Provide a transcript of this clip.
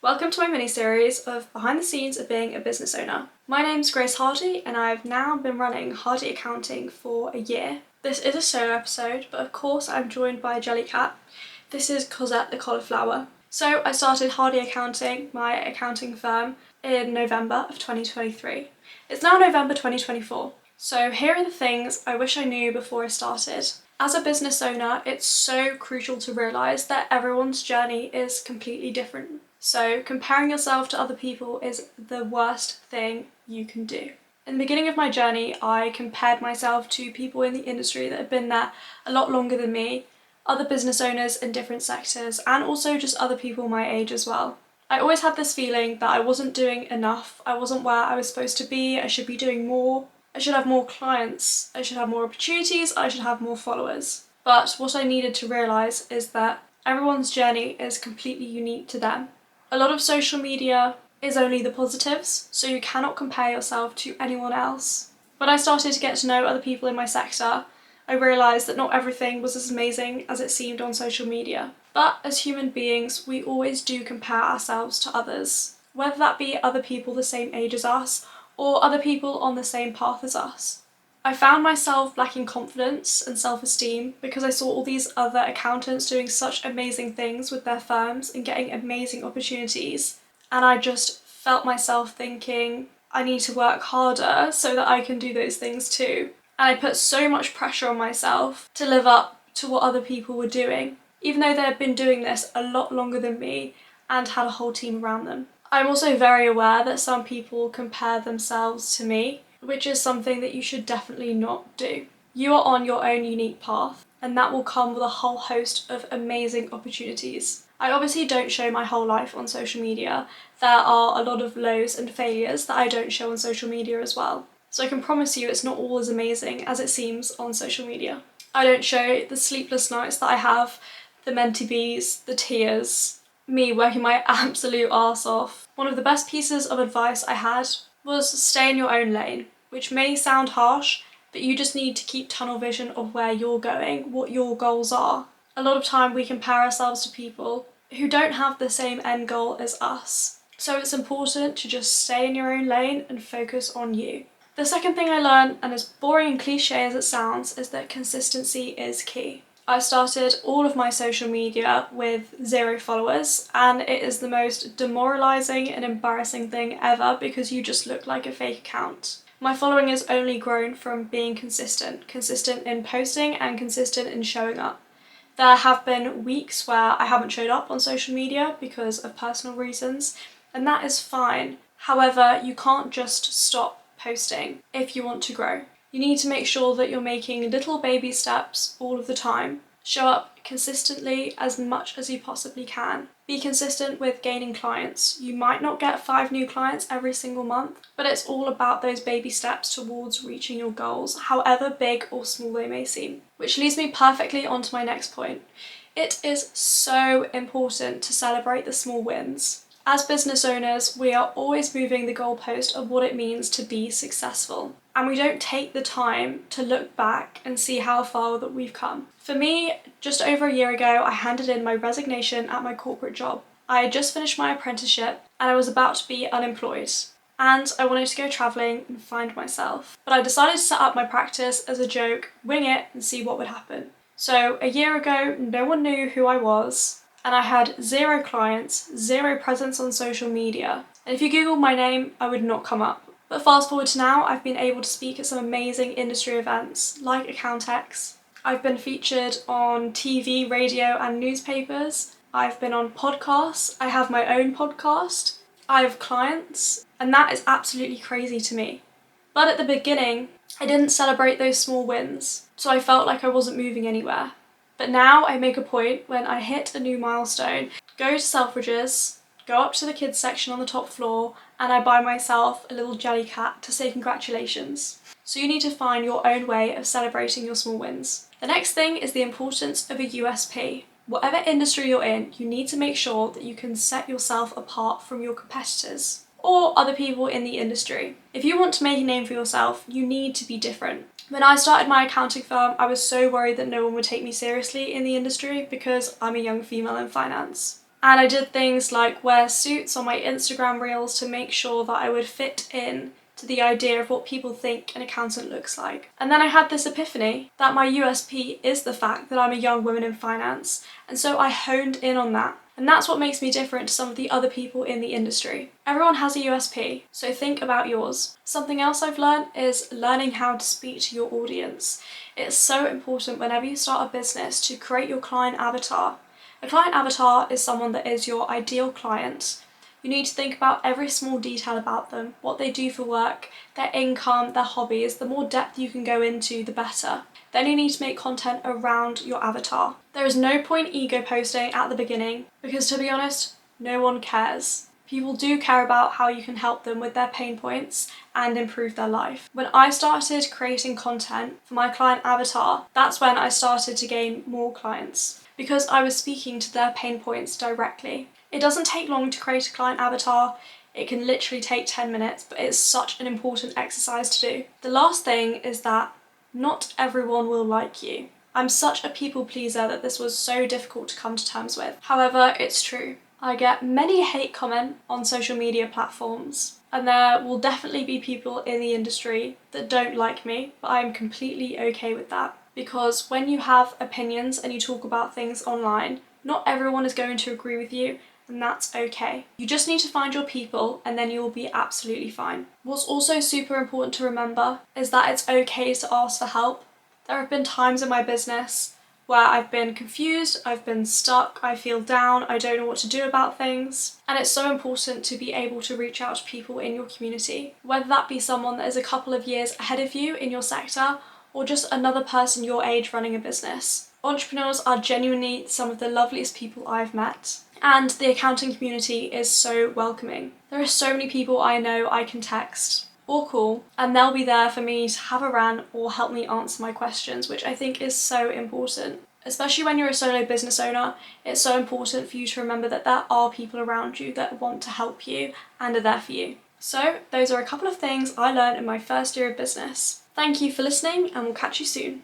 Welcome to my mini-series of behind the scenes of being a business owner. My name's Grace Hardy and I've now been running Hardy Accounting for a year. This is a solo episode, but of course I'm joined by Jellycat. This is Cosette the cauliflower. So I started Hardy Accounting, my accounting firm, in November of 2023. It's now November 2024. So here are the things I wish I knew before I started. As a business owner, it's so crucial to realise that everyone's journey is completely different. So comparing yourself to other people is the worst thing you can do. In the beginning of my journey, I compared myself to people in the industry that have been there a lot longer than me, other business owners in different sectors, and also just other people my age as well. I always had this feeling that I wasn't doing enough, I wasn't where I was supposed to be, I should be doing more. I should have more clients, I should have more opportunities, I should have more followers. But what I needed to realise is that everyone's journey is completely unique to them. A lot of social media is only the positives, so you cannot compare yourself to anyone else. When I started to get to know other people in my sector, I realised that not everything was as amazing as it seemed on social media. But as human beings, we always do compare ourselves to others, whether that be other people the same age as us, or other people on the same path as us. I found myself lacking confidence and self-esteem because I saw all these other accountants doing such amazing things with their firms and getting amazing opportunities, and I just felt myself thinking, I need to work harder so that I can do those things too. And I put so much pressure on myself to live up to what other people were doing, even though they had been doing this a lot longer than me and had a whole team around them. I'm also very aware that some people compare themselves to me, which is something that you should definitely not do. You are on your own unique path, and that will come with a whole host of amazing opportunities. I obviously don't show my whole life on social media. There are a lot of lows and failures that I don't show on social media as well. So I can promise you it's not all as amazing as it seems on social media. I don't show the sleepless nights that I have, the mentee bees, the tears, me working my absolute arse off. One of the best pieces of advice I had was stay in your own lane, which may sound harsh, but you just need to keep tunnel vision of where you're going, what your goals are. A lot of time we compare ourselves to people who don't have the same end goal as us. So it's important to just stay in your own lane and focus on you. The second thing I learned, and as boring and cliche as it sounds, is that consistency is key. I started all of my social media with 0 followers, and it is the most demoralising and embarrassing thing ever because you just look like a fake account. My following has only grown from being consistent in posting and consistent in showing up. There have been weeks where I haven't showed up on social media because of personal reasons, and that is fine. However, you can't just stop posting if you want to grow. You need to make sure that you're making little baby steps all of the time. Show up consistently as much as you possibly can. Be consistent with gaining clients. You might not get 5 new clients every single month, but it's all about those baby steps towards reaching your goals, however big or small they may seem. Which leads me perfectly onto my next point. It is so important to celebrate the small wins. As business owners, we are always moving the goalpost of what it means to be successful. And we don't take the time to look back and see how far that we've come. For me, just over a year ago, I handed in my resignation at my corporate job. I had just finished my apprenticeship and I was about to be unemployed. And I wanted to go travelling and find myself. But I decided to set up my practice as a joke, wing it and see what would happen. So a year ago, no one knew who I was. And I had 0 clients, 0 presence on social media. And if you Googled my name, I would not come up. But fast forward to now, I've been able to speak at some amazing industry events like Accountex. I've been featured on TV, radio and newspapers. I've been on podcasts. I have my own podcast. I have clients, and that is absolutely crazy to me. But at the beginning, I didn't celebrate those small wins, so I felt like I wasn't moving anywhere. But now I make a point when I hit a new milestone, go to Selfridges, go up to the kids section on the top floor, and I buy myself a little Jellycat to say congratulations. So you need to find your own way of celebrating your small wins. The next thing is the importance of a USP. Whatever industry you're in, you need to make sure that you can set yourself apart from your competitors or other people in the industry. If you want to make a name for yourself, you need to be different. When I started my accounting firm, I was so worried that no one would take me seriously in the industry because I'm a young female in finance. And I did things like wear suits on my Instagram reels to make sure that I would fit in to the idea of what people think an accountant looks like. And then I had this epiphany that my USP is the fact that I'm a young woman in finance, and so I honed in on that. And that's what makes me different to some of the other people in the industry. Everyone has a USP, so think about yours. Something else I've learned is learning how to speak to your audience. It's so important whenever you start a business to create your client avatar. A client avatar is someone that is your ideal client. You need to think about every small detail about them, what they do for work, their income, their hobbies. The more depth you can go into, the better. Then you need to make content around your avatar. There is no point ego posting at the beginning because, to be honest, no one cares. People do care about how you can help them with their pain points and improve their life. When I started creating content for my client avatar, that's when I started to gain more clients because I was speaking to their pain points directly. It doesn't take long to create a client avatar. It can literally take 10 minutes, but it's such an important exercise to do. The last thing is that not everyone will like you. I'm such a people pleaser that this was so difficult to come to terms with. However, it's true. I get many hate comment on social media platforms, and there will definitely be people in the industry that don't like me, but I'm completely okay with that. Because when you have opinions and you talk about things online, not everyone is going to agree with you, and that's okay. You just need to find your people and then you will be absolutely fine. What's also super important to remember is that it's okay to ask for help. There have been times in my business where I've been confused, I've been stuck, I feel down, I don't know what to do about things. And it's so important to be able to reach out to people in your community, whether that be someone that is a couple of years ahead of you in your sector or just another person your age running a business. Entrepreneurs are genuinely some of the loveliest people I've met. And the accounting community is so welcoming. There are so many people I know I can text or call, and they'll be there for me to have a rant or help me answer my questions, which I think is so important. Especially when you're a solo business owner, it's so important for you to remember that there are people around you that want to help you and are there for you. So those are a couple of things I learned in my first year of business. Thank you for listening, and we'll catch you soon.